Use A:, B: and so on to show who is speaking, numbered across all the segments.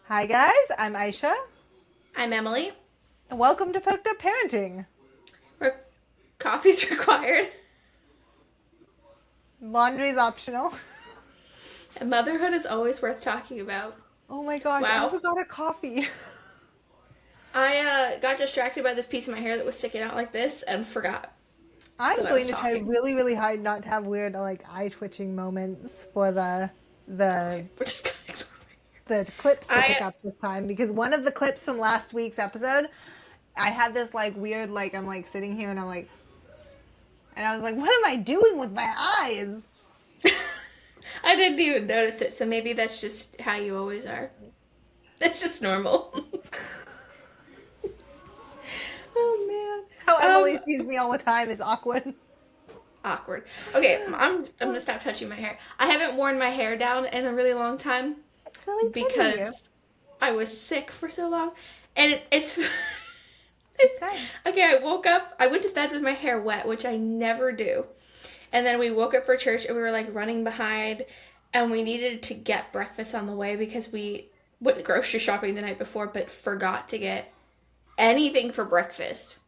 A: Hi guys, I'm Aisha,
B: I'm Emily.
A: and welcome to Perked Up Parenting.
B: Re- Coffee's required.
A: Laundry's optional.
B: And motherhood is always worth talking about.
A: Oh my gosh, I
B: Wow.
A: forgot a coffee.
B: I got distracted by this piece of my hair that was sticking out like this and forgot
A: I'm
B: that I was
A: going to try
B: talking.
A: really, really hard not to have weird like eye twitching moments for the
B: Okay, we're just gonna ignore
A: the clips to pick
B: I
A: up this time because one of the clips from last week's episode, I had this like weird like I'm like sitting here and I'm like and I was like, what am I doing with my eyes?
B: I didn't even notice it, so maybe that's just how you always are. That's just normal. Oh
A: How
B: man.
A: Emily sees me all the time is awkward.
B: Awkward. Okay, I'm gonna stop touching my hair. I haven't worn my hair down in a really long time
A: It's really pretty.
B: because I was sick for so long, and it's
A: Same.
B: okay. I woke up. I went to bed with my hair wet, which I never do, and then we woke up for church, and we were like running behind, and we needed to get breakfast on the way because we went grocery shopping the night before, but forgot to get anything for breakfast.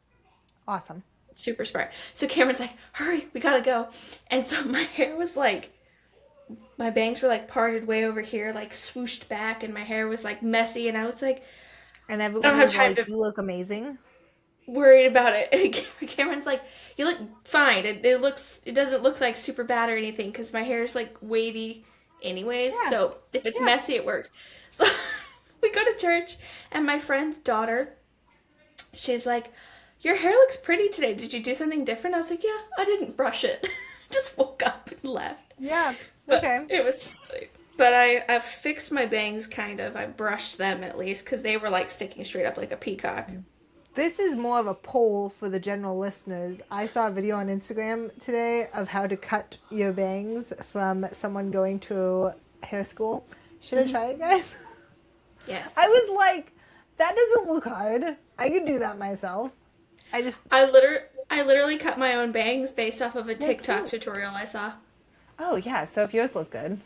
A: Awesome.
B: Super smart. So Cameron's like, "Hurry, we gotta go," and so my hair was like my bangs were like parted way over here, like swooshed back, and my hair was like messy, and I was like,
A: And
B: I don't
A: everyone
B: have
A: was
B: time
A: like,
B: to
A: you look amazing.
B: worry about it. And Cameron's like, you look fine. It doesn't look like super bad or anything because my hair is like wavy, anyways.
A: Yeah,
B: So if it's
A: yeah.
B: messy, it works. So we go to church, and my friend's daughter, she's like, your hair looks pretty today. Did you do something different? I was like, yeah, I didn't brush it. Just woke up and left.
A: Yeah.
B: But
A: Okay.
B: it was funny. But I fixed my bangs kind of. I brushed them at least because they were like sticking straight up like a peacock.
A: This is more of a poll for the general listeners. I saw a video on Instagram today of how to cut your bangs from someone going to hair school. Should I try it, guys? I
B: Yes.
A: was like, that doesn't look hard. I could do that myself. I just,
B: I literally cut my own bangs based off of a
A: they're
B: TikTok
A: cute.
B: tutorial I saw.
A: Oh, yeah. So if yours look good,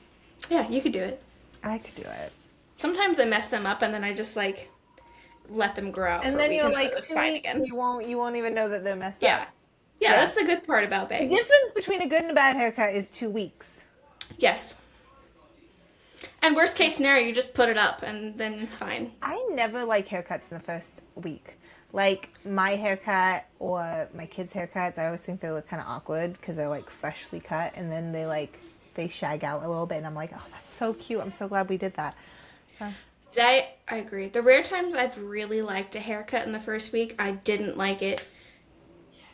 B: Yeah, you could do it.
A: I could do it.
B: Sometimes I mess them up and then I just like let them grow out
A: And
B: for a
A: then
B: week
A: you're
B: and then
A: like
B: it's
A: 2
B: fine
A: weeks,
B: again.
A: you won't even know that they're messed
B: Yeah.
A: up.
B: Yeah,
A: Yeah.
B: that's the good part about
A: The
B: bangs.
A: difference between a good and a bad haircut is 2 weeks.
B: Yes. And worst case scenario, you just put it up and then it's fine.
A: I never like haircuts in the first week. Like my haircut or my kids' haircuts, I always think they look kind of awkward because they're like freshly cut and then they shag out a little bit and I'm like, oh, that's so cute. I'm so glad we did that. So,
B: I agree. The rare times I've really liked a haircut in the first week, I didn't like it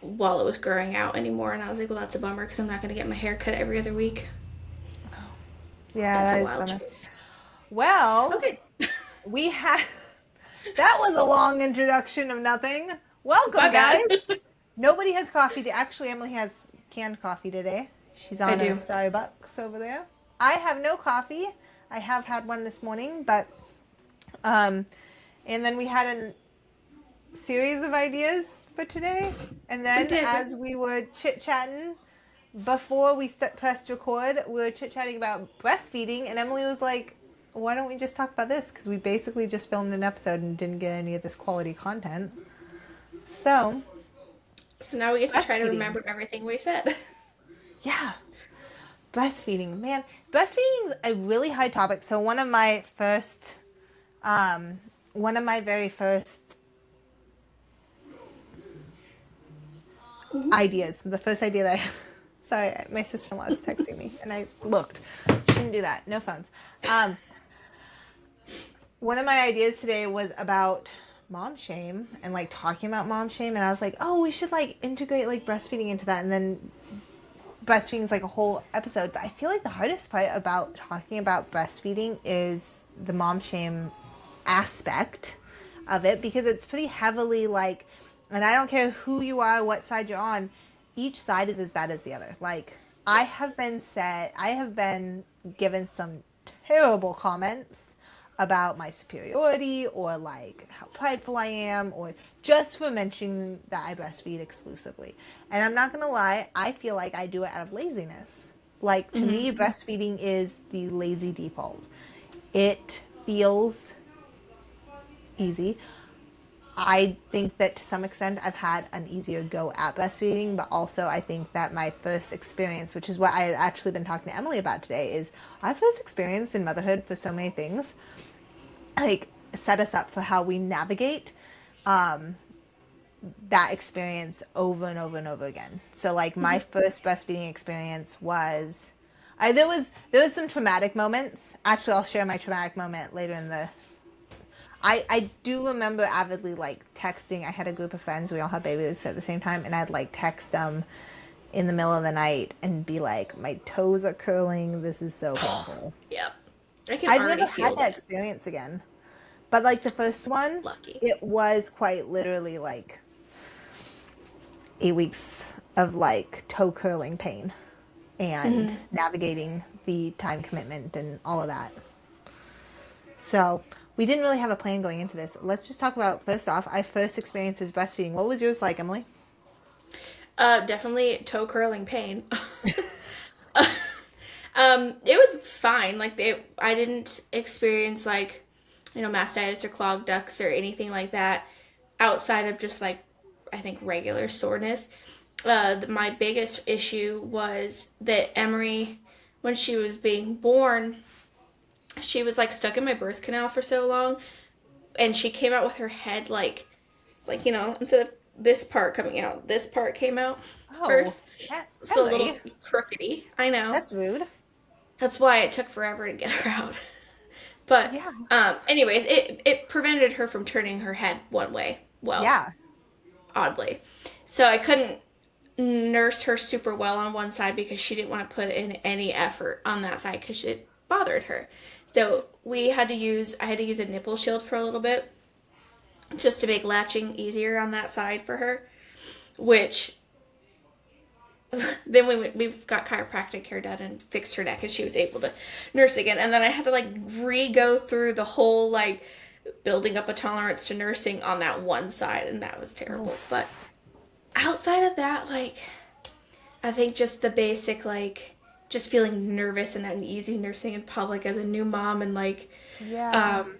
B: while it was growing out anymore, and I was like, well, that's a bummer because I'm not going to get my hair cut every other week.
A: yeah,
B: That's a
A: that is
B: wild
A: fun.
B: choice.
A: Well,
B: Okay.
A: we had that was a long introduction of nothing.
B: My
A: Welcome,
B: bad.
A: guys. Nobody has coffee. Actually, Emily has canned coffee today. She's
B: I
A: on a
B: do.
A: Starbucks over there. I have no coffee. I have had one this morning, but um, and then we had a series of ideas for today, and
B: We
A: then
B: did.
A: as we were chit chatting before we pressed record, we were chit chatting about breastfeeding, and Emily was like, "Why don't we just talk about this? Because we basically just filmed an episode and didn't get any of this quality content." So,
B: So now we get to try to
A: breastfeeding.
B: remember everything we said.
A: Yeah, breastfeeding. Man, breastfeeding is a really high topic. So one of my very first ideas, the first idea that I, sorry, my sister-in-law is texting me and I looked. Shouldn't do that. No phones. Um, one of my ideas today was about mom shame and like talking about mom shame and I was like, oh, we should like integrate like breastfeeding into that and then breastfeeding is like a whole episode, but I feel like the hardest part about talking about breastfeeding is the mom shame aspect of it because it's pretty heavily like, and I don't care who you are, what side you're on, each side is as bad as the other. Like, I have been given some terrible comments about my superiority or like how prideful I am or just for mentioning that I breastfeed exclusively. And I'm not going to lie, I feel like I do it out of laziness. Like to me, breastfeeding is the lazy default. It feels easy. I think that to some extent I've had an easier go at breastfeeding, but also I think that my first experience, which is what I had actually been talking to Emily about today, is our first experience in motherhood for so many things, like, set us up for how we navigate that experience over and over and over again. So like my first breastfeeding experience was there was some traumatic moments. Actually, I'll share my traumatic moment later in the I do remember avidly like texting. I had a group of friends. We all had babies at the same time, and I'd like text them in the middle of the night and be like, "My toes are curling. This is so painful."
B: Yep. I can
A: I've
B: already
A: never
B: feel
A: had that
B: that.
A: experience again. But like the first one,
B: Lucky.
A: it was quite literally like 8 weeks of like toe curling pain and navigating the time commitment and all of that. So we didn't really have a plan going into this. Let's just talk about, first off, I first experiences breastfeeding. What was yours like, Emily?
B: Definitely toe curling pain. It was fine. I didn't experience like, mastitis or clogged ducts or anything like that outside of just like, I think regular soreness. My biggest issue was that Emery, when she was being born, she was like stuck in my birth canal for so long, and she came out with her head instead of this part coming out, this part came out
A: Oh,
B: first. So a little
A: Emily,
B: crookedy. I know.
A: that's rude.
B: That's why it took forever to get her out. But
A: Yeah.
B: anyways, it prevented her from turning her head one way. Well,
A: Yeah.
B: oddly. So I couldn't nurse her super well on one side because she didn't want to put in any effort on that side because it bothered her. So I had to use a nipple shield for a little bit just to make latching easier on that side for her, which then we got chiropractic care done and fixed her neck and she was able to nurse again. And then I had to like re-go through the whole like building up a tolerance to nursing on that one side, and that was terrible.
A: Oof.
B: But outside of that, like, I think just the basic like just feeling nervous and uneasy nursing in public as a new mom, and like
A: Yeah.
B: um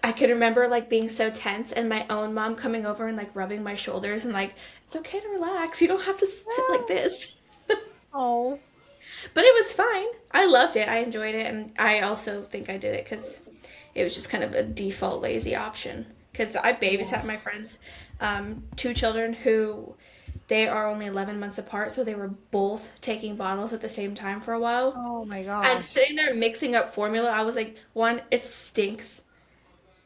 B: I can remember like being so tense and my own mom coming over and like rubbing my shoulders and like, it's okay to relax. You don't have to sit like this.
A: Oh.
B: But it was fine. I loved it. I enjoyed it. And I also think I did it because it was just kind of a default lazy option. Because I babysat my friends, two children who they are only 11 months apart. So they were both taking bottles at the same time for a while.
A: Oh my
B: And
A: gosh.
B: sitting there mixing up formula, I was like, one, it stinks.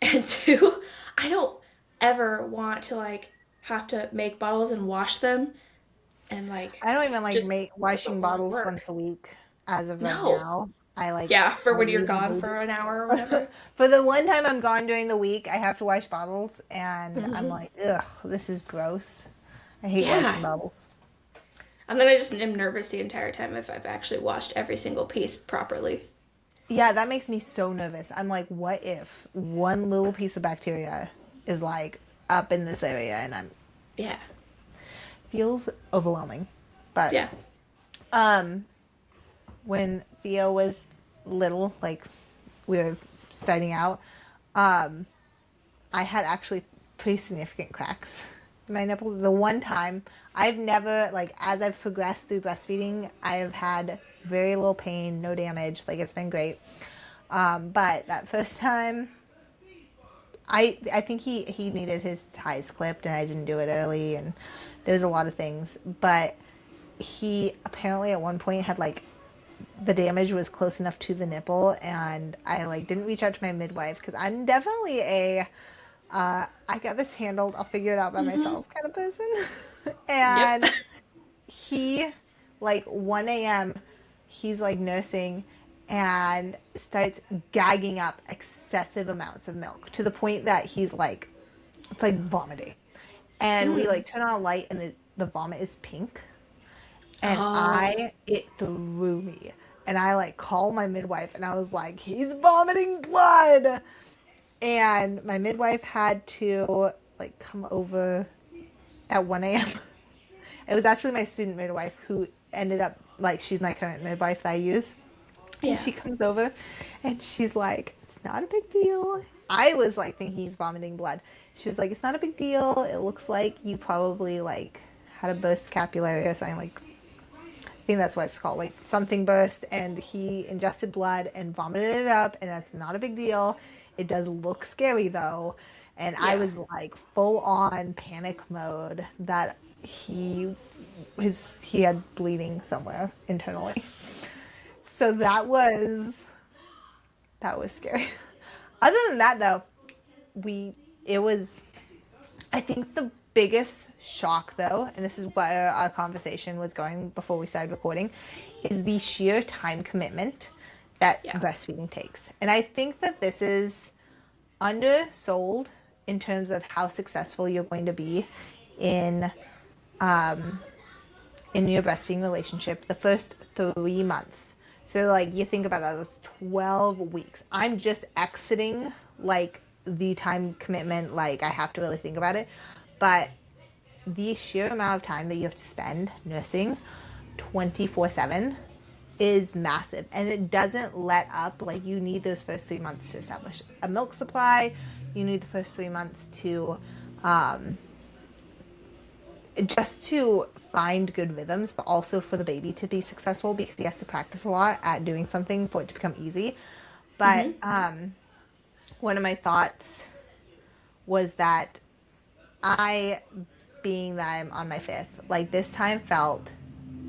B: And two, I don't ever want to like have to make bottles and wash them and like
A: I don't even like
B: just
A: make
B: that's a
A: washing
B: lot of
A: bottles
B: work.
A: once a week as of right
B: No.
A: now. I like
B: Yeah, for
A: I
B: when you're
A: leave
B: gone
A: maybe
B: for an hour or whatever.
A: for the one time I'm gone during the week, I have to wash bottles, and I'm
B: Hmm.
A: like, ugh, this is gross. I hate
B: Yeah.
A: washing bottles.
B: And then I just am nervous the entire time if I've actually washed every single piece properly.
A: Yeah, that makes me so nervous. I'm like, what if one little piece of bacteria is like up in this area, and I'm
B: Yeah.
A: feels overwhelming. But
B: Yeah.
A: um when Theo was little, like we were starting out, um I had actually pretty significant cracks in my nipples. The one time, I've never, like, as I've progressed through breastfeeding, I have had very little pain, no damage. Like, it's been great. But that first time, I think he needed his ties clipped, and I didn't do it early, and there was a lot of things. But he apparently at one point had, like, the damage was close enough to the nipple, and I like didn't reach out to my midwife because I'm definitely a I got this handled, I'll figure it out by
B: Hmm.
A: myself kind of person.
B: Yep.
A: And he, like 1 a.m., he's like nursing and starts gagging up excessive amounts of milk to the point that he's like, it's like vomiting. And we
B: Mm.
A: like turn on a light, and the vomit is pink. And
B: Oh.
A: it threw me. And I like called my midwife, and I was like, he's vomiting blood. And my midwife had to like come over at 1 a.m. It was actually my student midwife who ended up, like, she's my current midwife that I use. And
B: Yeah.
A: she comes over, and she's like, not a big deal. I was like thinking he's vomiting blood. She was like, it's not a big deal. It looks like you probably like had a burst capillary or something, like I think that's what it's called, like something burst, and he ingested blood and vomited it up, and that's not a big deal. It does look scary though, and I
B: Yeah.
A: was like full on panic mode that he had bleeding somewhere internally. So that was scary. Other than that though, we it was I think the biggest shock, though, and this is where our conversation was going before we started recording, is the sheer time commitment that
B: Yeah.
A: breastfeeding takes. And I think that this is undersold in terms of how successful you're going to be in in your breastfeeding relationship the first 3 months. So like you think about that, that's 12 weeks. I'm just exiting like the time commitment, like I have to really think about it. But the sheer amount of time that you have to spend nursing 24/7 is massive, and it doesn't let up. Like you need those first 3 months to establish a milk supply. You need the first 3 months to just to find good rhythms, but also for the baby to be successful because he has to practice a lot at doing something for it to become easy. But
B: Mm-hmm.
A: one of my thoughts was that I, being that I'm on my fifth, like this time felt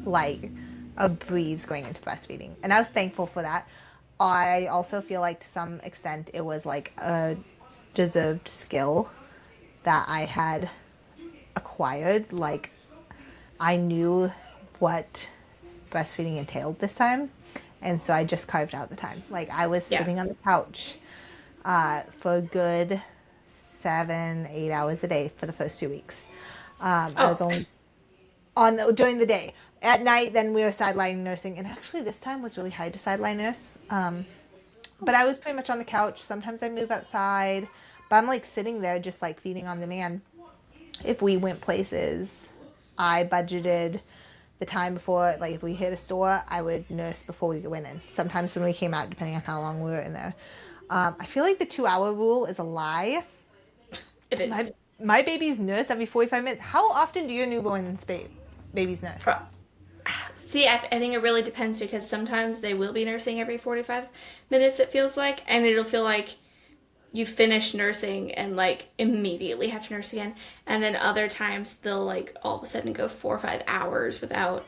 A: like a breeze going into breastfeeding. And I was thankful for that. I also feel like to some extent it was like a deserved skill that I had acquired. Like I knew what breastfeeding entailed this time. And so I just carved out the time. Like I was
B: Yeah.
A: sitting on the couch for a good 7-8 hours a day for the first 2 weeks. I
B: Oh,
A: was only during the day. At night, then we were sidelining nursing, and actually this time was really hard to sideline nurse. But I was pretty much on the couch. Sometimes I move outside, but I'm like sitting there just like feeding on demand. If we went places, I budgeted the time before, like if we hit a store, I would nurse before we went in. Sometimes when we came out, depending on how long we were in there. I feel like the 2 hour rule is a lie.
B: it
A: My
B: is.
A: my baby's nurse every 45 minutes. How often do your newborn's babies nurse?
B: Pro- See, I think it really depends because sometimes they will be nursing every 45 minutes, it feels like, and it'll feel like you finish nursing and like immediately have to nurse again. And then other times they'll like all of a sudden go 4 or 5 hours without,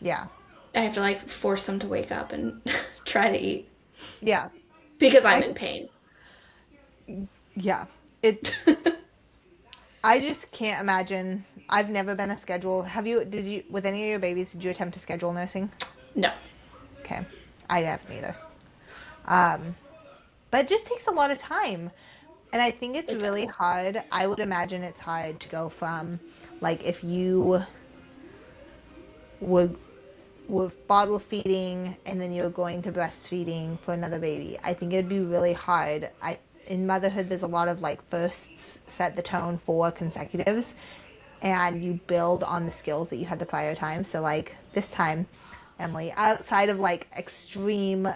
A: Yeah.
B: I have to like force them to wake up and try to eat
A: Yeah.
B: because I'm
A: I
B: in pain.
A: yeah. It I just can't imagine. I've never been a schedule. Did you with any of your babies did you attempt to schedule nursing?
B: No.
A: Okay. I haven't either. But it just takes a lot of time. And I think it's
B: It
A: really
B: does.
A: hard. I would imagine it's hard to go from like if you would with bottle feeding and then you're going to breastfeeding for another baby. I think it'd be really hard. In motherhood there's a lot of like firsts set the tone for consecutives and you build on the skills that you had the prior time. So like this time, Emily, outside of like extreme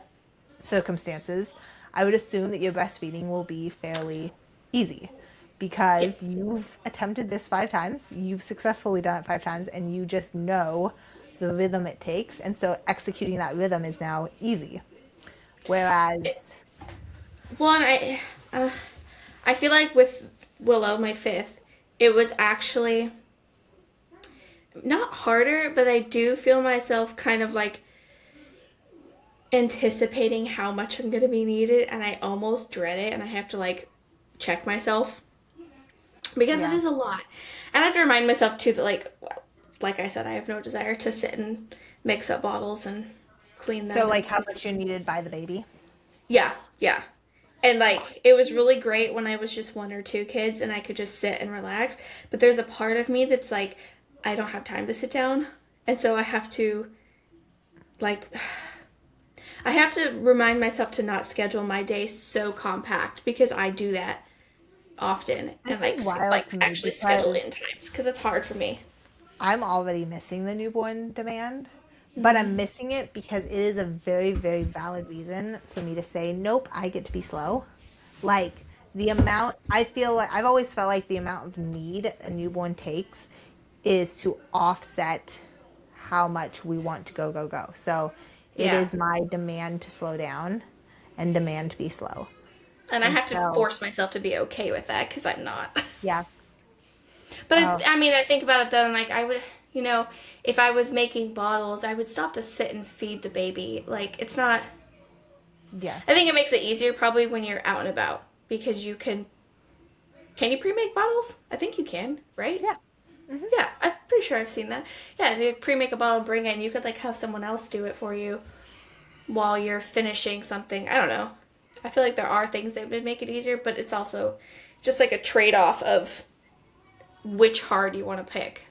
A: circumstances, I would assume that your breastfeeding will be fairly easy
B: Yeah.
A: because you've attempted this 5 times, you've successfully done it 5 times, and you just know the rhythm it takes, and so executing that rhythm is now easy. Whereas,
B: Well, and I feel like with Willow, my fifth, it was actually not harder, but I do feel myself kind of like anticipating how much I'm going to be needed, and I almost dread it, and I have to like check myself because it
A: yeah.
B: is a lot. And I have to remind myself too that like I said, I have no desire to sit and mix up bottles and clean
A: So
B: them
A: like
B: and
A: how
B: see.
A: much you're needed by the baby.
B: Yeah, yeah. And like it was really great when I was just one or two kids and I could just sit and relax. But there's a part of me that's like, I don't have time to sit down. And so I have to like I have to remind myself to not schedule my day so compact because I do that often and
A: This is wild
B: like
A: to me
B: actually schedule
A: because
B: in times because it's hard for me.
A: I'm already missing the newborn demand. but I'm missing it because it is a very, very valid reason for me to say, nope, I get to be slow. Like the amount, I feel like I've always felt like the amount of need a newborn takes is to offset how much we want to go, go, go. So it
B: Yeah.
A: is my demand to slow down and demand to be slow.
B: And I
A: And
B: have to
A: so,
B: force myself to be okay with that because I'm not.
A: yeah.
B: But
A: Oh,
B: I mean, I think about it though, and like I would, if I was making bottles, I would still have to sit and feed the baby. Like it's not. I
A: yes.
B: think it makes it easier probably when you're out and about because you can. Can you pre-make bottles? I think you can, right?
A: Yeah. Hmm.
B: Yeah, I'm pretty sure I've seen that. Yeah, you pre-make a bottle and bring it, and you could like have someone else do it for you while you're finishing something. I don't know. I feel like there are things that would make it easier, but it's also just like a trade-off of which hard you want to pick.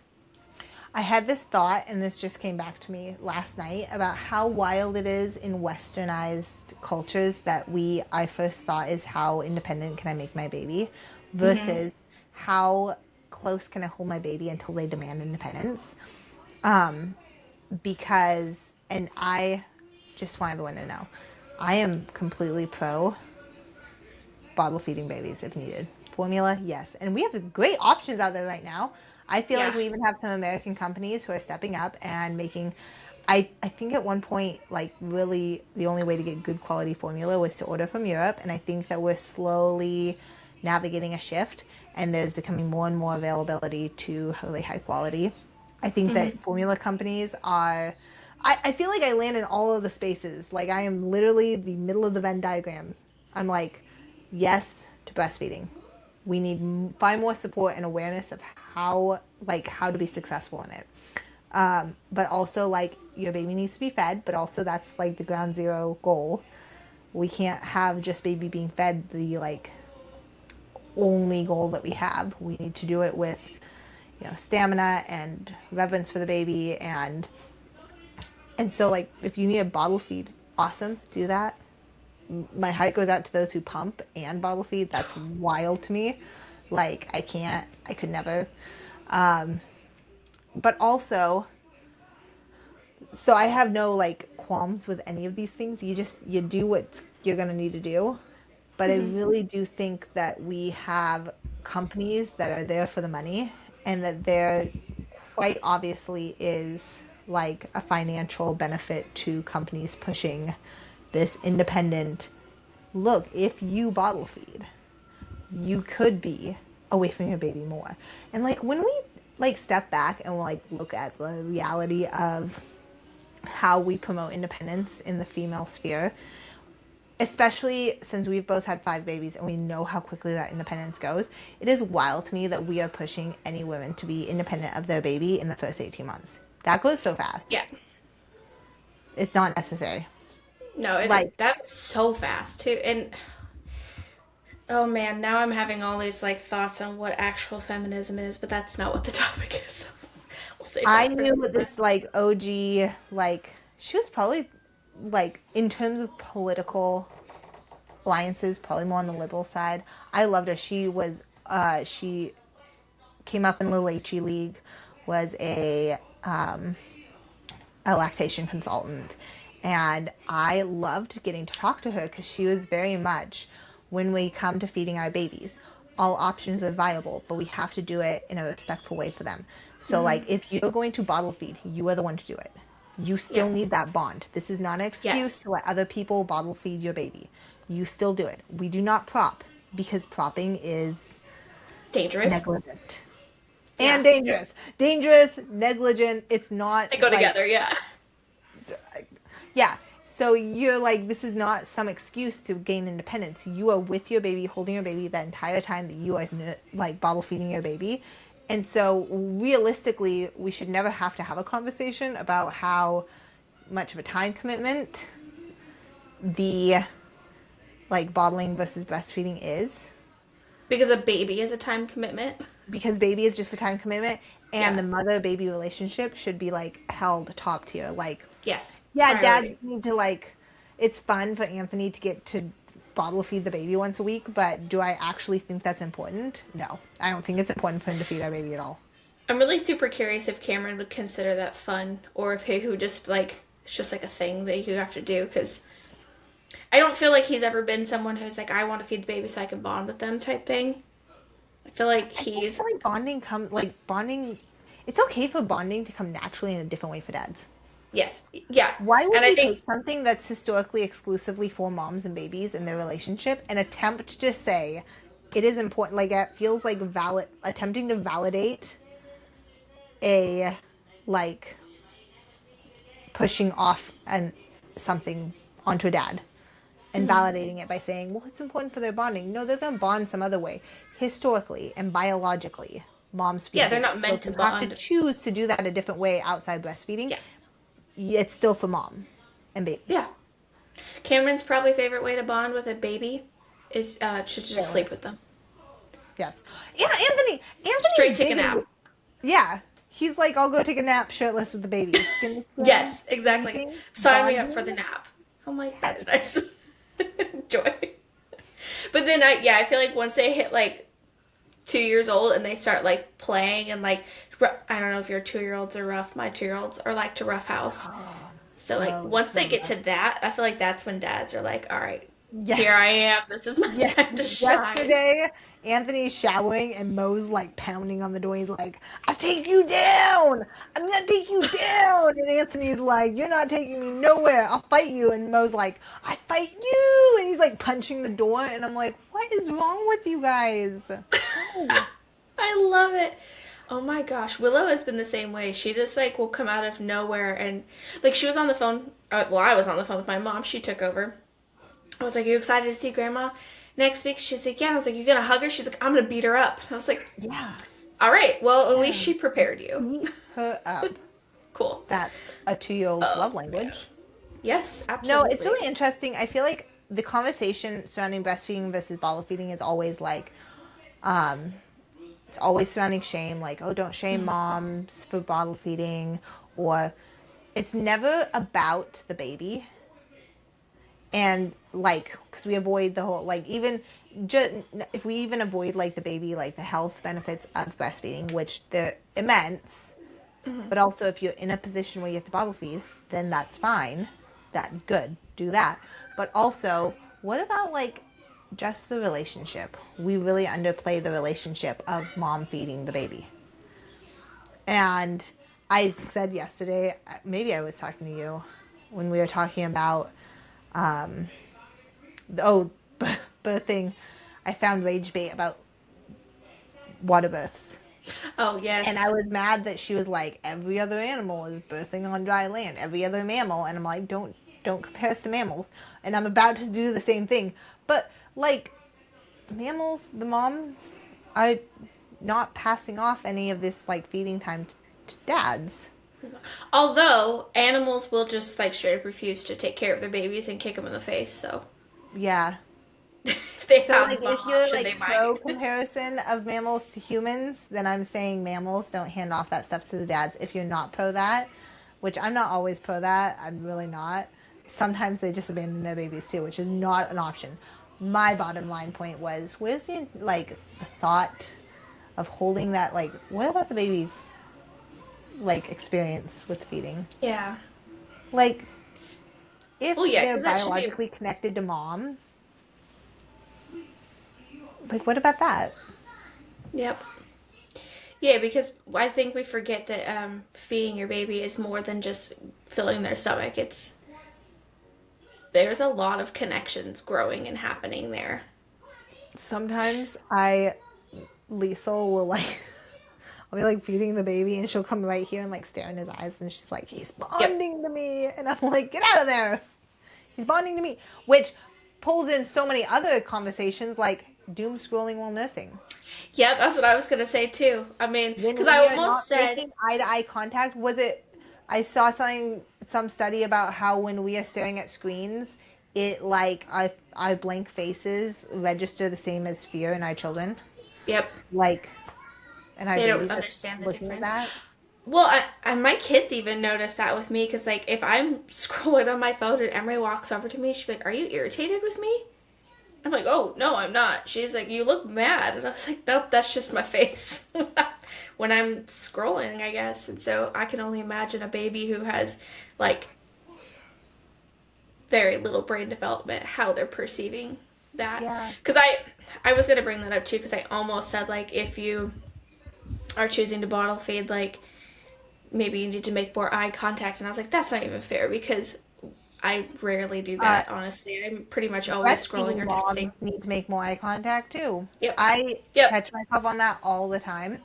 A: I had this thought, and this just came back to me last night about how wild it is in westernized cultures that I first thought is how independent can I make my baby versus how close can I hold my baby until they demand independence. Because, and I just want everyone to know, I am completely pro bottle feeding babies if needed. Formula, yes. And we have great options out there right now. I feel like
B: Yeah.
A: we even have some American companies who are stepping up and making. I think at one point, like really, the only way to get good quality formula was to order from Europe. And I think that we're slowly navigating a shift, and there's becoming more and more availability to really high quality. I think that formula companies are. I feel like I land in all of the spaces. Like I am literally the middle of the Venn diagram. I'm like, yes to breastfeeding. We need far more support and awareness of how to be successful in it. But also like your baby needs to be fed, but also that's like the ground zero goal. We can't have just baby being fed the like only goal that we have. We need to do it with stamina and reverence for the baby and so like if you need a bottle feed, awesome, do that. My heart goes out to those who pump and bottle feed. That's wild to me. Like I could never. But also, so I have no like qualms with any of these things. You do what you're gonna need to do. But I really do think that we have companies that are there for the money, and that there quite obviously is like a financial benefit to companies pushing this independent look. If you bottle feed, you could be away from your baby more. And like when we like step back and like look at the reality of how we promote independence in the female sphere, especially since we've both had 5 babies and we know how quickly that independence goes, it is wild to me that we are pushing any women to be independent of their baby in the first 18 months. That goes so fast.
B: Yeah.
A: It's not necessary.
B: No,
A: Like,
B: that's so fast too. And oh man, now I'm having all these like thoughts on what actual feminism is, but that's not what the topic is. We'll save
A: I
B: that for
A: knew
B: another time.
A: this like OG, like, she was probably like in terms of political alliances, probably more on the liberal side. I loved her. She came up in the Little HE League, was a lactation consultant. And I loved getting to talk to her because she was very much, when we come to feeding our babies, all options are viable, but we have to do it in a respectful way for them. So, like, if you're going to bottle feed, you are the one to do it. You
B: Yeah.
A: still need that bond. This is not an excuse
B: Yes.
A: to let other people bottle feed your baby. You still do it. We do not prop because propping is
B: Dangerous.
A: negligent
B: Yeah.
A: and dangerous. Dangerous, negligent. It's not
B: They go
A: like,
B: together, yeah.
A: yeah. So you're like, this is not some excuse to gain independence. You are with your baby, holding your baby that entire time that you are like bottle feeding your baby. And so realistically, we should never have to have a conversation about how much of a time commitment the like bottling versus breastfeeding is,
B: Because a baby is a time commitment.
A: because baby is just a time commitment, and
B: Yeah.
A: the mother baby relationship should be like held top tier. Like,
B: Yes.
A: yeah, dads
B: Priority.
A: need to like, it's fun for Anthony to get to bottle feed the baby once a week, but do I actually think that's important? No, I don't think it's important for him to feed our baby at all.
B: I'm really super curious if Cameron would consider that fun or if he would just like it's just like a thing that you have to do because I don't feel like he's ever been someone who's like I want to feed the baby so I can bond with them type thing. I feel like
A: I just
B: he's
A: feel like bonding. It's okay for bonding to come naturally in a different way for dads.
B: yes, yeah,
A: Why would
B: and I
A: we
B: think
A: take something that's historically exclusively for moms and babies in their relationship and attempt to say it is important? Like it feels like attempting to validate a like pushing off and something onto a dad and validating it by saying, well, it's important for their bonding. No, they're going to bond some other way. Historically and biologically, moms feed
B: yeah they're
A: babies.
B: not
A: So
B: meant
A: if
B: to
A: you have to
B: bond.
A: choose to do that a different way outside breastfeeding,
B: Yeah,
A: it's still for mom and baby.
B: yeah. Cameron's probably favorite way to bond with a baby is to just sleep
A: Yes.
B: with them.
A: Yes. Yeah, Anthony.
B: Straight
A: Anthony's
B: take a
A: big
B: nap.
A: in, yeah. He's like, I'll go take a nap shirtless with the baby. Skin to skin,
B: Yes, exactly.
A: sleeping,
B: Sign me up for the
A: bonding.
B: nap. I'm like,
A: Yes.
B: that's nice. Joy. But then I feel like once they hit like 2 years old and they start like playing and like I don't know if your 2 year olds are rough. My 2 year olds are like to rough house.
A: Oh,
B: So like
A: oh,
B: once they
A: so
B: get to that, I feel like that's when dads are like, all right,
A: yeah.
B: here I am. This is my
A: Yeah.
B: time to shine.
A: Yesterday, Anthony's showering and Mo's like pounding on the door. He's like, I'll take you down. I'm going to take you down. And Anthony's like, you're not taking me nowhere. I'll fight you. And Mo's like, I fight you. And he's like punching the door. And I'm like, what is wrong with you guys? No.
B: I love it. Oh my gosh, Willow has been the same way. She just like will come out of nowhere and like she was on the phone. Well, I was on the phone with my mom. She took over. I was like, "Are you excited to see Grandma next week?" She's like, "Yeah." And I was like, "You gonna hug her?" She's like, "I'm gonna beat her up." And I was like,
A: Yeah.
B: "All right. Well, at least
A: Yeah.
B: she prepared you."
A: Beat her up.
B: Cool.
A: That's a 2-year-old's
B: Oh,
A: love language.
B: Yes,
A: No,
B: absolutely.
A: it's really interesting. I feel like the conversation surrounding breastfeeding versus bottle feeding is always like, it's always surrounding shame. Like, oh, don't shame moms for bottle feeding, or it's never about the baby. And like, because we avoid the whole like even just if we even avoid like the baby, like the health benefits of breastfeeding, which they're immense. But also, if you're in a position where you have to bottle feed, then that's fine. That's good. Do that. But also, what about like just the relationship? We really underplay the relationship of mom feeding the baby. And I said yesterday, maybe I was talking to you when we were talking about, oh, birthing. I found rage bait about water births.
B: Oh, yes.
A: And I was mad that she was like, every other animal is birthing on dry land, every other mammal. And I'm like, don't compare us to mammals. And I'm about to do the same thing. But like, mammals, the moms are not passing off any of this like feeding time to dads.
B: Although animals will just like straight up refuse to take care of their babies and kick them in the face. So
A: Yeah.
B: if they
A: So
B: have
A: like,
B: the
A: if you're
B: option,
A: like
B: they
A: pro
B: might.
A: comparison of mammals to humans, then I'm saying mammals don't hand off that stuff to the dads. If you're not pro that, which I'm not always pro that, I'm really not. Sometimes they just abandon their babies too, which is not an option. My bottom line point was, where's the like the thought of holding that, like, what about the baby's like experience with feeding?
B: Yeah.
A: Like, if
B: Well, yeah,
A: they're
B: 'cause that should be
A: biologically connected to mom, like, what about that?
B: Yep. Yeah, because I think we forget that feeding your baby is more than just filling their stomach. There's a lot of connections growing and happening there.
A: Sometimes Lisa will like, I'll be like feeding the baby and she'll come right here and like stare in his eyes and she's like, he's
B: Yep.
A: bonding to me. And I'm like, get out of there. He's bonding to me. Which pulls in so many other conversations like doom scrolling while nursing.
B: Yep, that's what I was gonna say too. I mean,
A: When
B: because
A: we
B: I
A: are
B: almost
A: not
B: said,
A: making eye to eye contact, was it? I saw some study about how when we are staring at screens, it like our blank faces register the same as fear in our children.
B: yep,
A: Like, and our
B: they don't
A: babies are
B: understand the
A: looking at
B: difference.
A: that.
B: Well, my kids even notice that with me because, like, if I'm scrolling on my phone and Emery walks over to me, she's like, "Are you irritated with me?" I'm like, oh, no, I'm not. She's like, you look mad. And I was like, nope, that's just my face when I'm scrolling, I guess. And so I can only imagine a baby who has, like, very little brain development, how they're perceiving that.
A: Yeah.
B: Because I was going to bring that up, too, because I almost said, like, if you are choosing to bottle feed, like, maybe you need to make more eye contact. And I was like, that's not even fair, because I rarely do that, honestly. I'm pretty much always scrolling or
A: Breastfeeding
B: texting.
A: moms need to make more eye contact too.
B: Yep.
A: I
B: Yep.
A: catch myself on that all the time.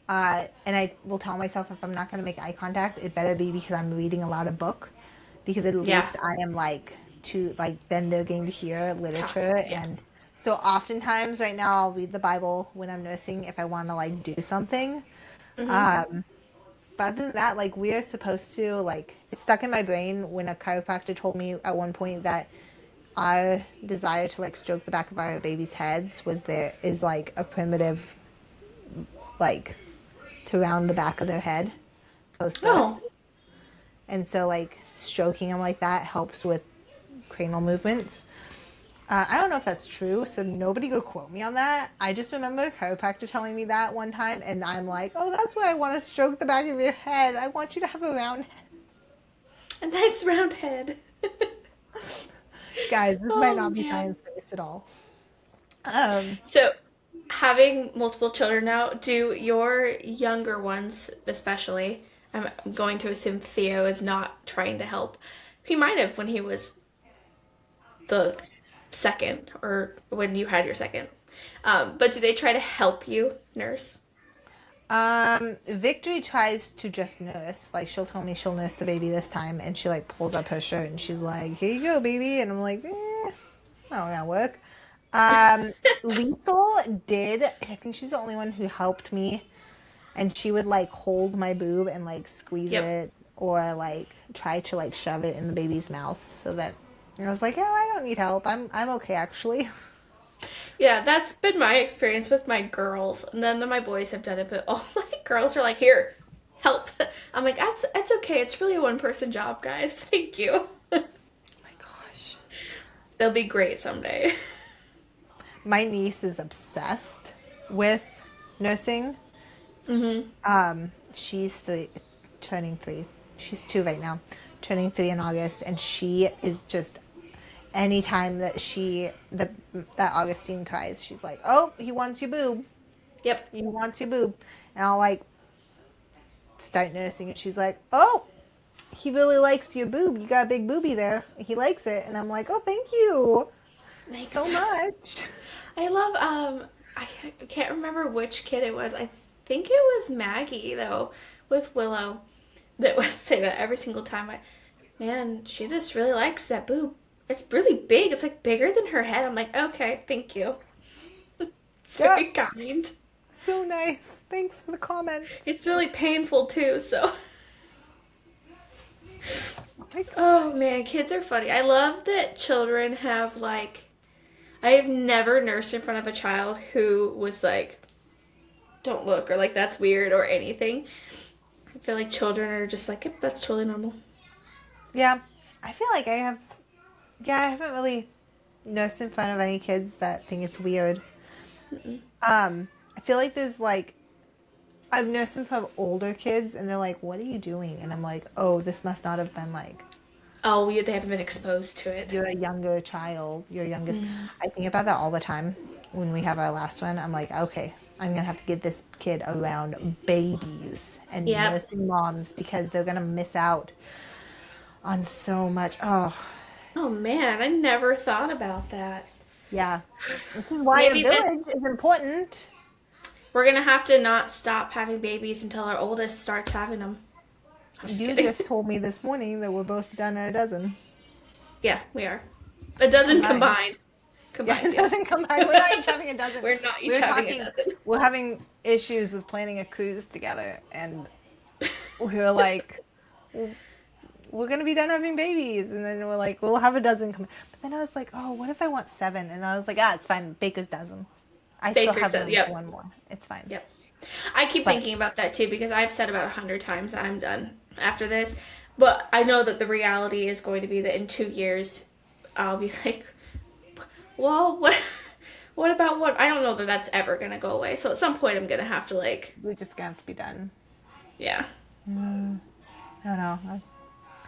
A: And I will tell myself if I'm not going to make eye contact, it better be because I'm reading a lot of book. Because at
B: Yeah.
A: least I am like, then they're getting to hear literature.
B: Yeah.
A: And so oftentimes right now I'll read the Bible when I'm nursing if I want to like do something.
B: Mm-hmm.
A: But other than that, like we are supposed to, like, it stuck in my brain when a chiropractor told me at one point that our desire to like stroke the back of our baby's heads is like a primitive, like, to round the back of their head post birth.
B: Oh.
A: And so like stroking them like that helps with cranial movements. I don't know if that's true, so nobody go quote me on that. I just remember a chiropractor telling me that one time, and I'm like, oh, that's why I want to stroke the back of your head. I want you to have a round head.
B: A nice round head.
A: Guys, this might not be science-based at all.
B: So, having multiple children now, do your younger ones, especially, I'm going to assume Theo is not trying to help. He might have when he was the second, or when you had your second. But do they try to help you nurse?
A: Victory tries to just nurse. Like, she'll tell me she'll nurse the baby this time, and she, like, pulls up her shirt, and she's like, here you go, baby. And I'm like, not gonna work. Lethal did. I think she's the only one who helped me. And she would, like, hold my boob and, like, squeeze it, or, like, try to, like, shove it in the baby's mouth so that I was like, yeah, I don't need help. I'm okay, actually.
B: Yeah, that's been my experience with my girls. None of my boys have done it, but all my girls are like, here, help. I'm like, that's okay. It's really a one-person job, guys. Thank you.
A: Oh my gosh.
B: They'll be great someday.
A: My niece is obsessed with nursing. She's turning 3. She's 2 right now, turning 3 in August, and she is just, anytime that that Augustine cries, she's like, oh, he wants your boob.
B: Yep.
A: He wants your boob. And I'll like start nursing, and she's like, oh, he really likes your boob. You got a big boobie there. He likes it. And I'm like, oh, thank you
B: Thanks
A: so much.
B: I love, I can't remember which kid it was. I think it was Maggie, though, with Willow, that would say that every single time. Man, she just really likes that boob. It's really big. It's like bigger than her head. I'm like, okay, thank you. It's very kind.
A: So nice. Thanks for the comment.
B: It's really painful too, so. Oh man, kids are funny. I love that children have like, I have never nursed in front of a child who was like, don't look, or like that's weird or anything. I feel like children are just like, yep, that's totally normal.
A: Yeah. I feel like I haven't really nursed in front of any kids that think it's weird. I feel like there's like, I've nursed in front of older kids, and they're like, what are you doing? And I'm like, oh, this must not have been like,
B: oh, they haven't been exposed to it.
A: You're a younger child, your youngest. I think about that all the time when we have our last one. I'm like, okay, I'm going to have to get this kid around babies and nursing moms, because they're going to miss out on so much. Oh
B: man, I never thought about that.
A: Yeah. This is why a village is important.
B: We're going to have to not stop having babies until our oldest starts having them.
A: You just told me this morning that we're both done at a dozen.
B: Yeah, we are. A dozen combined.
A: Yeah, a dozen combined. We're not each having a dozen.
B: We're not each having a dozen.
A: We're having issues with planning a cruise together, and we're like, we're going to be done having babies. And then we're like, we'll have a dozen come. But then I was like, oh, what if I want 7? And I was like, it's fine. Baker's dozen. I still have one more. It's fine.
B: Yep. I keep thinking about that too, because I've said about 100 times I'm done after this. But I know that the reality is going to be that in 2 years, I'll be like, Well, what about one? I don't know that that's ever gonna go away. So at some point, I'm gonna have to like,
A: We're just gonna have to be done.
B: yeah.
A: I don't know.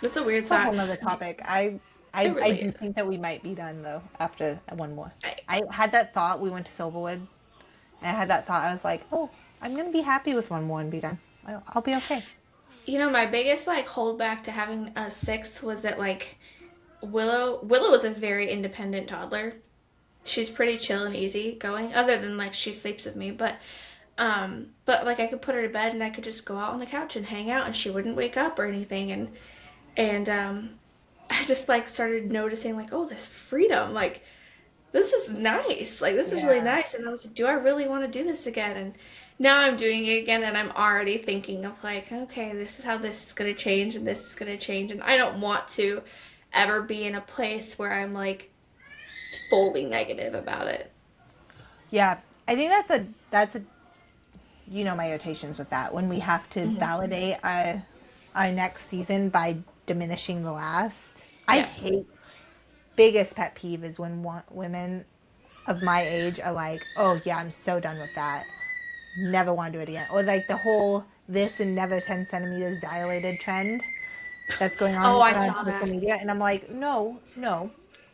B: That's a weird
A: It's a
B: thought.
A: whole nother topic. I
B: It
A: I I
B: really
A: do
B: is.
A: think that we might be done though after one more.
B: I,
A: I had that thought. We went to Silverwood, and I had that thought. I was like, oh, I'm gonna be happy with one more and be done. I'll be okay.
B: my biggest like holdback to having a sixth was that like Willow is a very independent toddler. She's pretty chill and easy going, other than like she sleeps with me, but like I could put her to bed and I could just go out on the couch and hang out and she wouldn't wake up or anything and I just like started noticing like, oh, this freedom, like this is nice. Like this is really
A: Yeah.
B: nice. And I was like, do I really want to do this again? And now I'm doing it again and I'm already thinking of like, okay, this is how this is gonna change and this is gonna change. And I don't want to ever be in a place where I'm like fully negative about it.
A: Yeah. I think that's a my irritations with that when we have to validate our next season by diminishing the last. I
B: Yeah.
A: hate biggest pet peeve is when women of my age are like, oh yeah, I'm so done with that. Never want to do it again. Or like the whole this and never 10 centimeters dilated trend that's going
B: Oh,
A: on
B: I
A: on
B: saw
A: social
B: that.
A: media. And I'm like, no, no.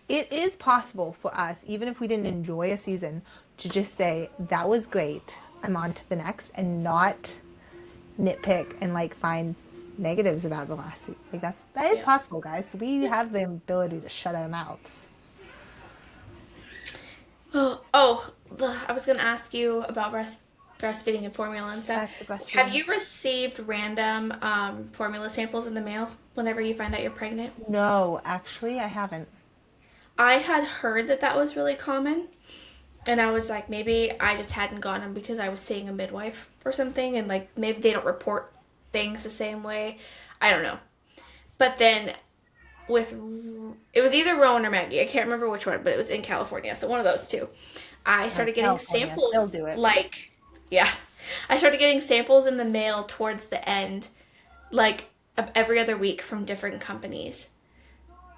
A: It is possible for us, even if we didn't enjoy a season, to just say, that was great. I'm on to the next and not nitpick and like find negatives about the last season. Like that is
B: Yeah.
A: possible, guys. We have the ability to shut our mouths.
B: I was going to ask you about breastfeeding and formula and stuff.
A: Back to
B: Have
A: breastfeeding.
B: you received random formula samples in the mail whenever you find out you're pregnant?
A: No, actually, I haven't.
B: I had heard that that was really common, and I was like, maybe I just hadn't gotten them because I was seeing a midwife or something, and like maybe they don't report things the same way. I don't know. But then with it was either Rowan or Maggie. I can't remember which one, but it was in California, so one of those two. I started getting
A: California,
B: samples
A: they'll do it.
B: like yeah. I started getting samples in the mail towards the end, like of every other week from different companies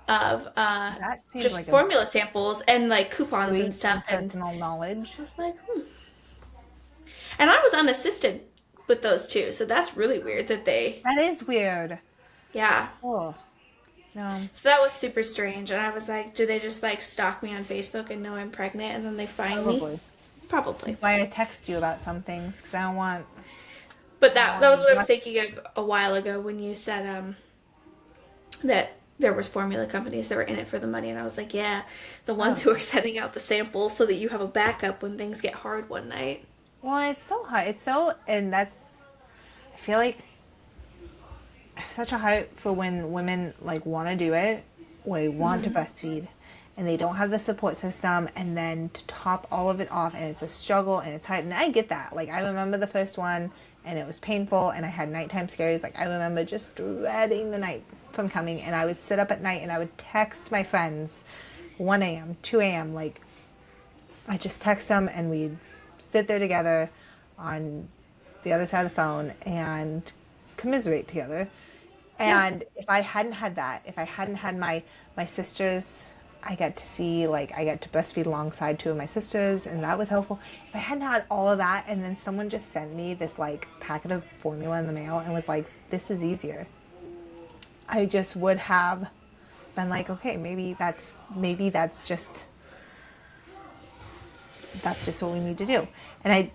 B: of
A: That seems
B: just
A: like a
B: formula samples and like coupons and
A: sweet
B: stuff.
A: and
B: And
A: personal knowledge.
B: I was like, And I was unassisted with those too, so that's really weird that they,
A: That is weird.
B: yeah.
A: Oh, no.
B: So that was super strange, and I was like, do they just like stalk me on Facebook and know I'm pregnant, and then they find me?
A: Probably. This is
B: Probably.
A: why I text you about some things because I don't want.
B: But
A: I don't
B: that
A: want
B: was what I was
A: what-
B: thinking of a while ago when you said that there was formula companies that were in it for the money, and I was like, yeah, the ones who are sending out the samples so that you have a backup when things get hard one night.
A: Well, it's so hard. It's so, and that's. I feel like such a hype for when women like want to do it, or they want to breastfeed, and they don't have the support system, and then to top all of it off, and it's a struggle and it's hard. And I get that. Like I remember the first one, and it was painful, and I had nighttime scaries. Like I remember just dreading the night from coming, and I would sit up at night and I would text my friends, 1 a.m., 2 a.m. Like I just text them, and we'd sit there together on the other side of the phone and commiserate together. And if I hadn't had that, if I hadn't had my sisters, I get to see like I get to breastfeed alongside two of my sisters, and that was helpful. If I hadn't had all of that, and then someone just sent me this like packet of formula in the mail and was like, "This is easier," I just would have been like, "Okay, maybe that's just what we need to do," and I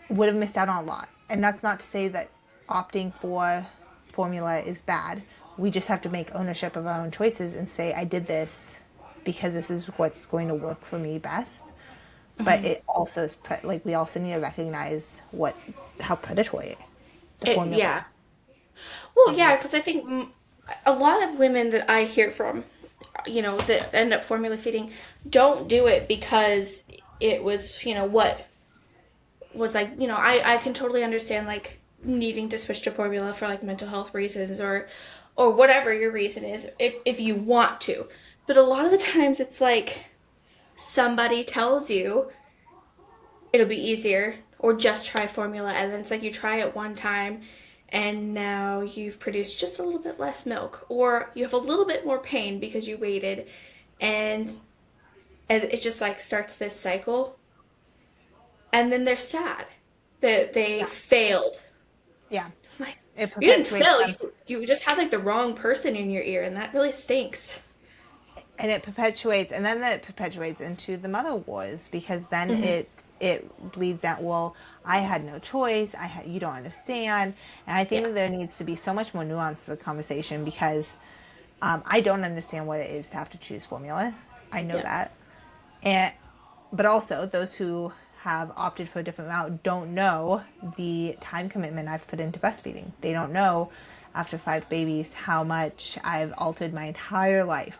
A: would have missed out on a lot. And that's not to say that opting for formula is bad. We just have to make ownership of our own choices and say, I did this because this is what's going to work for me best. But it also is like we also need to recognize how predatory the formula.
B: Yeah. Well, yeah, because I think a lot of women that I hear from, that end up formula feeding, don't do it because it was, what was like, I can totally understand like needing to switch to formula for like mental health reasons or whatever your reason is if you want to. But a lot of the times it's like somebody tells you it'll be easier or just try formula, and then it's like you try it one time and now you've produced just a little bit less milk, or you have a little bit more pain because you waited, and and it just like starts this cycle, and then they're sad that they
A: Yeah.
B: failed.
A: Yeah.
B: Like,
A: It
B: you didn't
A: perpetuates
B: fail,
A: them.
B: you just had like the wrong person in your ear, and that really stinks.
A: And it perpetuates, and then that perpetuates into the mother wars, because then it bleeds out. Well, I had no choice. You don't understand. And I think
B: Yeah.
A: that there needs to be so much more nuance to the conversation, because I don't understand what it is to have to choose formula. I know
B: Yeah.
A: that. And but also those who have opted for a different route don't know the time commitment I've put into breastfeeding. They don't know, after 5 babies, how much I've altered my entire life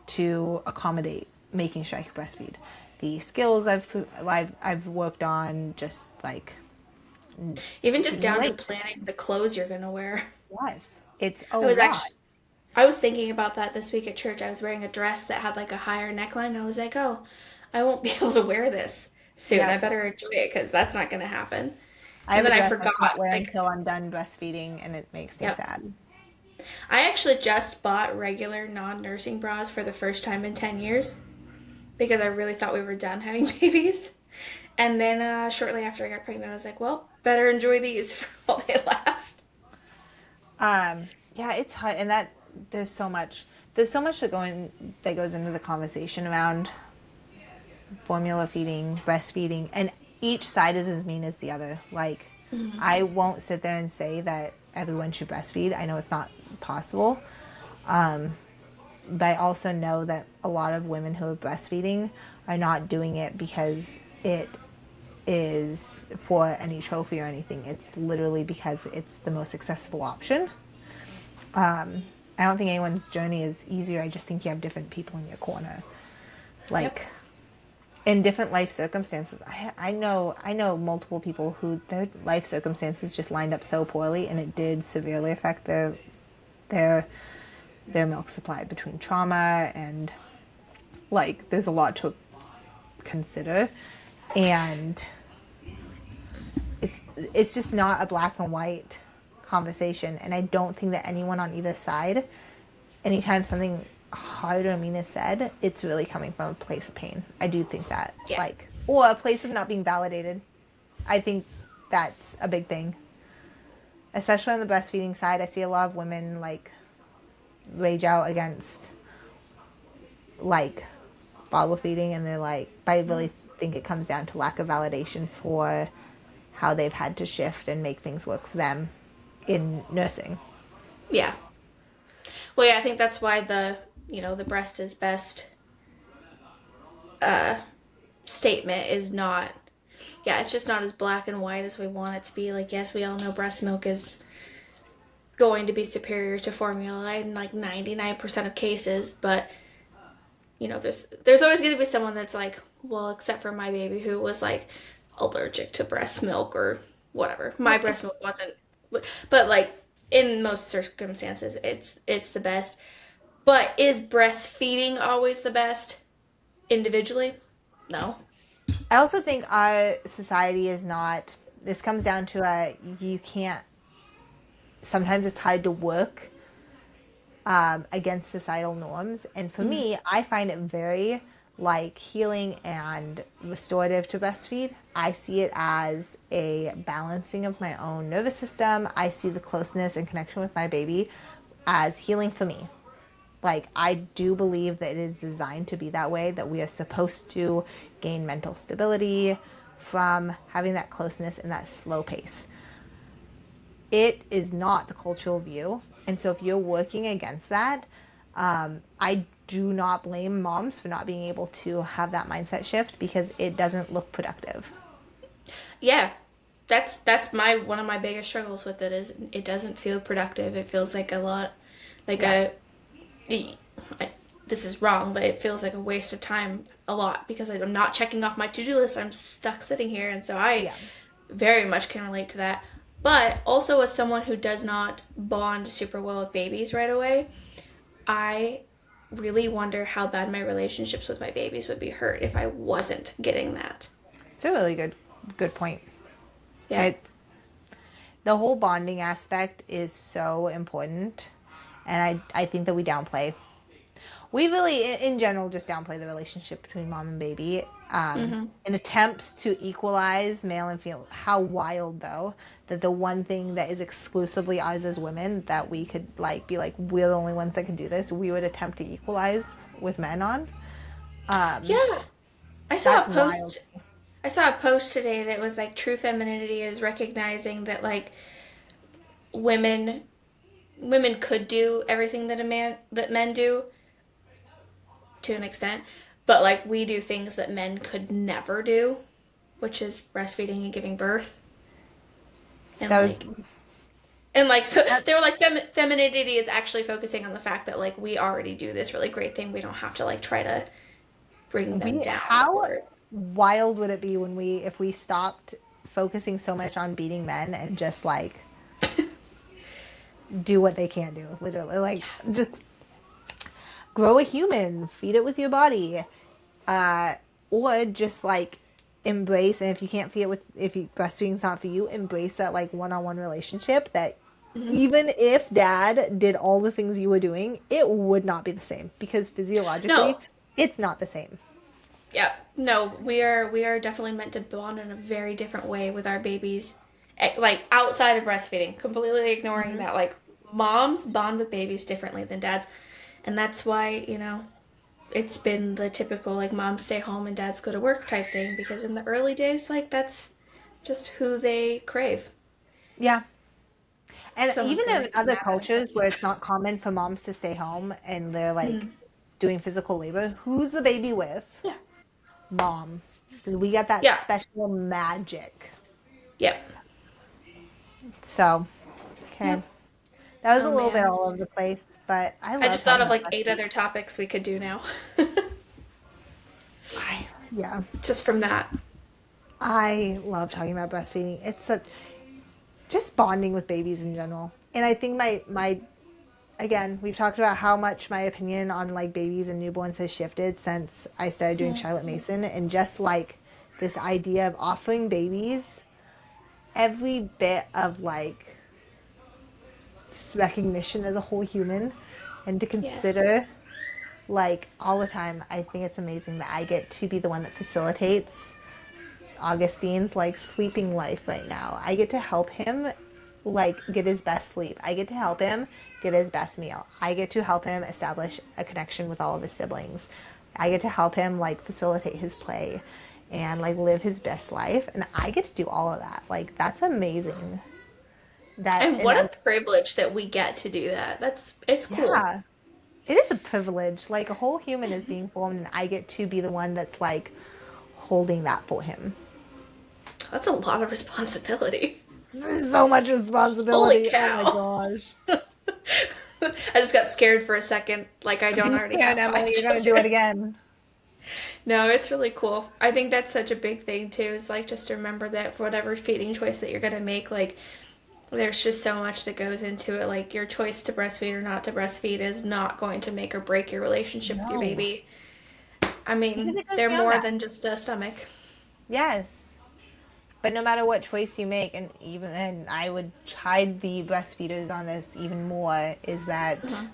A: to accommodate making sure I can breastfeed. The skills I've worked on, just like
B: Even just
A: being
B: down to
A: late.
B: planning the clothes you're gonna wear.
A: Yes, it's a
B: I was
A: lot.
B: actually I was thinking about that this week at church. I was wearing a dress that had like a higher neckline. I was like, oh, I won't be able to wear this soon. I
A: Yep.
B: better enjoy it because that's not going to happen.
A: I
B: And
A: have a
B: then I
A: dress I
B: forgot,
A: can't wear
B: like,
A: until I'm done breastfeeding, and it makes me
B: yep.
A: sad.
B: I actually just bought regular non nursing bras for the first time in 10 years because I really thought we were done having babies. And then shortly after I got pregnant, I was like, well, better enjoy these while they last.
A: Yeah, it's hard, and that there's so much that goes into the conversation around formula feeding, breastfeeding, and each side is as mean as the other. Like, I won't sit there and say that everyone should breastfeed. I know it's not possible, but I also know that a lot of women who are breastfeeding are not doing it because it is for any trophy or anything. It's literally because it's the most accessible option. I don't think anyone's journey is easier. I just think you have different people in your corner,
B: Yep.
A: like in different life circumstances. I know multiple people who their life circumstances just lined up so poorly, and it did severely affect their their milk supply, between trauma and, like, there's a lot to consider, and it's just not a black and white conversation. And I don't think that anyone on either side, anytime something hard or mean is said, it's really coming from a place of pain. I do think that,
B: Yeah.
A: like, or a place of not being validated. I think that's a big thing, especially on the breastfeeding side. I see a lot of women, like, rage out against, like, bottle feeding, and they're like, but I really think it comes down to lack of validation for how they've had to shift and make things work for them in nursing.
B: Yeah. Well, yeah, I think that's why the breast is best statement is not, yeah, it's just not as black and white as we want it to be. Like, yes, we all know breast milk is going to be superior to formula in like 99% of cases, but there's always going to be someone that's like, well, except for my baby who was like allergic to breast milk or whatever. My breast milk wasn't, but like in most circumstances, it's the best. But is breastfeeding always the best individually? No.
A: I also think our society is not, this comes down to you can't, sometimes it's hard to work against societal norms. And for
B: Mm-hmm.
A: me, I find it very, like, healing and restorative to breastfeed. I see it as a balancing of my own nervous system. I see the closeness and connection with my baby as healing for me. Like, I do believe that it is designed to be that way, that we are supposed to gain mental stability from having that closeness and that slow pace. It is not the cultural view. And so if you're working against that, I do not blame moms for not being able to have that mindset shift, because it doesn't look productive.
B: Yeah, that's my one of my biggest struggles with it is it doesn't feel productive. It feels like a lot, like
A: Yeah.
B: I, this is wrong, but it feels like a waste of time a lot because I'm not checking off my to-do list. I'm stuck sitting here, and so I
A: Yeah.
B: very much can relate to that. But also, as someone who does not bond super well with babies right away, I really wonder how bad my relationships with my babies would be hurt if I wasn't getting that.
A: It's a really good point.
B: Yeah.
A: It's the whole bonding aspect is so important, and I think that we downplay, We really, in general, just downplay the relationship between mom and baby
B: Mm-hmm.
A: in attempts to equalize male and female. How wild, though, that the one thing that is exclusively ours as women that we could like be like we're the only ones that can do this. We would attempt to equalize with men on. Um,
B: Yeah. I saw a
A: that's wild.
B: post I saw a post today that was like true femininity is recognizing that like women women could do everything that men do to an extent, but like we do things that men could never do, which is breastfeeding and giving birth. And
A: That was
B: so
A: that,
B: they were like femininity is actually focusing on the fact that like we already do this really great thing. We don't have to like try to bring them
A: we
B: down
A: how
B: for it.
A: wild would it be when we if we stopped focusing so much on beating men and just like do what they can't do, literally, like just grow a human, feed it with your body, uh, or just like embrace. And if you can't feed it with, if you, breastfeeding's not for you, embrace that like one-on-one relationship. That
B: Mm-hmm.
A: even if dad did all the things you were doing, it would not be the same because physiologically,
B: No,
A: it's not the same.
B: yeah, no, we are definitely meant to bond in a very different way with our babies, like outside of breastfeeding, completely ignoring
A: Mm-hmm.
B: that like moms bond with babies differently than dads, and that's why it's been the typical like moms stay home and dads go to work type thing because in the early days like that's just who they crave.
A: Yeah. And
B: Someone's
A: even
B: gonna
A: in
B: make them
A: other
B: mad when I start
A: cultures where it's not common for moms to stay home and they're like
B: eating.
A: doing physical labor, who's the baby with?
B: Yeah.
A: Mom. We got that
B: Yeah.
A: special magic.
B: Yep.
A: So, okay.
B: Yep.
A: That was a
B: Oh
A: little bit
B: man.
A: all over the place, but I
B: I
A: love
B: just thought
A: talking
B: of
A: about
B: like eight
A: breastfeeding.
B: other topics we could do now.
A: Yeah,
B: Just from that.
A: I love talking about breastfeeding. It's a just bonding with babies in general. And I think my again, we've talked about how much my opinion on like babies and newborns has shifted since I started doing Charlotte Mason, and just like this idea of offering babies every bit of like just recognition as a whole human and to
B: Yes.
A: consider like all the time. I think it's amazing that I get to be the one that facilitates Augustine's like sleeping life right now. I get to help him like get his best sleep. I get to help him get his best meal. I get to help him establish a connection with all of his siblings. I get to help him like facilitate his play and like live his best life, and I get to do all of that. Like that's amazing. That
B: And
A: and
B: what
A: I'm
B: a privilege that we get to do that. It's cool.
A: yeah. It is a privilege. Like a whole human is being formed, and I get to be the one that's like holding that for him.
B: That's a lot of responsibility.
A: So much
B: Holy
A: responsibility. Oh my
B: cow.
A: gosh.
B: I just got scared for a second, like I don't
A: Be
B: already
A: scared,
B: have five
A: Emily. You're gonna do it
B: children.
A: again.
B: No, it's really cool. I think that's such a big thing too, is like just to remember that for whatever feeding choice that you're gonna make, like there's just so much that goes into it. Like your choice to breastfeed or not to breastfeed is not going to make or break your relationship with your
A: No.
B: baby. I
A: Because
B: mean,
A: it goes
B: they're
A: beyond
B: more
A: that.
B: than just a stomach.
A: Yes. But no matter what choice you make, and even and I would chide the breastfeeders on this even more, is that
B: Uh-huh.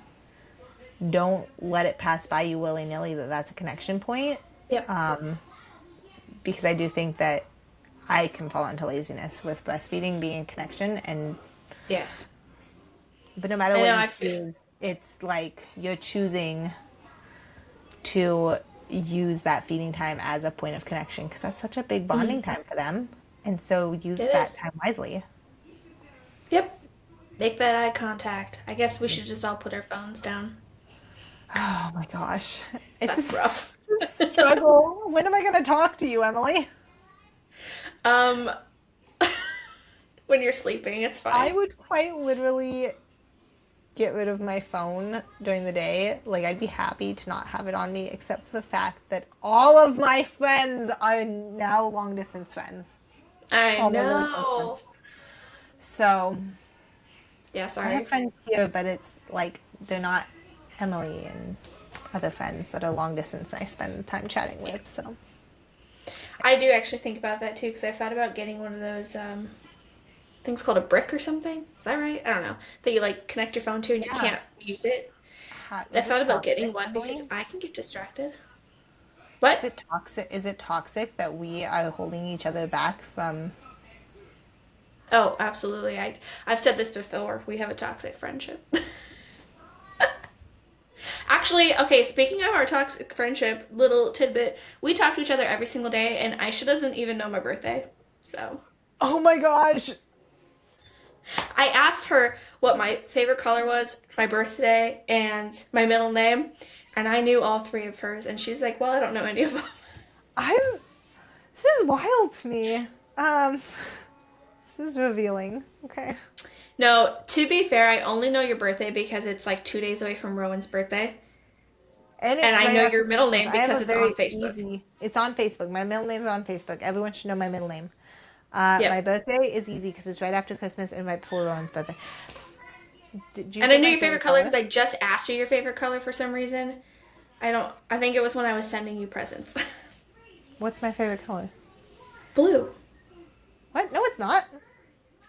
A: don't let it pass by you willy nilly that that's a connection point.
B: Yep.
A: Because I do think that I can fall into laziness with breastfeeding being a connection, and
B: Yes.
A: but no matter
B: I
A: what
B: know.
A: you
B: I feel.
A: choose, it's like you're choosing to use that feeding time as a point of connection because that's such a big bonding
B: Mhm.
A: time for them. And so use
B: It
A: that
B: is.
A: time wisely.
B: Yep. Make that eye contact. I guess we should just all put our phones down.
A: Oh my gosh. It's
B: That's rough.
A: a struggle. When am I going to talk to you, Emily?
B: um, when you're sleeping, it's
A: I
B: fine.
A: would quite literally get rid of my phone during the day. Like, I'd be happy to not have it on me, except for the fact that all of my friends are now long distance friends.
B: I
A: All my really close friends.
B: know.
A: So,
B: Yeah,
A: I have
B: sorry.
A: friends here, but it's like they're not Emily and other friends that are long distance I spend time chatting with. So,
B: I do actually think about that too because I thought about getting one of those things called a brick or something. Is that right? I don't know. That you like connect your phone to and you
A: yeah.
B: can't use it. I thought about getting one because I can get distracted. What?
A: Is it toxic? Is it toxic that we are holding each other back from?
B: Oh, absolutely. I've said this before. We have a toxic friendship. Actually, okay, speaking of our toxic friendship, little tidbit, we talk to each other every single day, and Aisha doesn't even know my birthday. So.
A: Oh my gosh.
B: I asked her what my favorite color was, my birthday, and my middle name, and I knew all three of hers, and she's like, well, I don't know any of them.
A: This is wild to me. This is revealing. Okay.
B: No, to be fair, I only know your birthday because it's like 2 days away from Rowan's birthday. And I know your middle name because it's on Facebook.
A: It's on Facebook. My middle name is on Facebook. Everyone should know my middle name.
B: Yep.
A: My birthday is easy because it's right after Christmas and right before Rowan's birthday.
B: And I knew your favorite color because I just asked you your favorite color for some reason. I think it was when I was sending you presents.
A: What's my favorite color?
B: Blue.
A: What? No, it's not.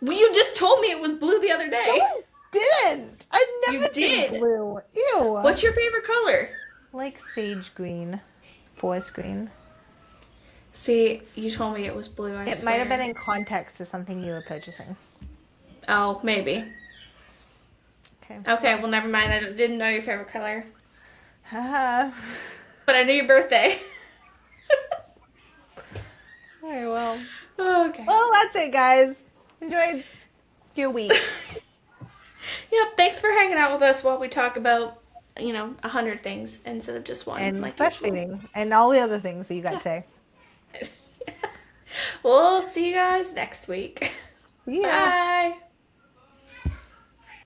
B: Well, you just told me it was blue the other day.
A: No, I didn't. I've never
B: did.
A: seen blue. Ew.
B: What's your favorite color?
A: Like sage green. Forest green.
B: See, you told me it was blue, I
A: It
B: swear.
A: might have been in context to something you were purchasing.
B: Oh, maybe.
A: Okay.
B: Okay, well, never mind. I didn't know your favorite color.
A: Haha.
B: But I knew your birthday.
A: Alright, well.
B: Okay.
A: Well, that's it, guys. Enjoy your week.
B: Yep, thanks for hanging out with us while we talk about, 100 things instead of just one.
A: And
B: like
A: breastfeeding.
B: usual.
A: And all the other things that you got today.
B: We'll see you guys next week.
A: Yeah.
B: Bye.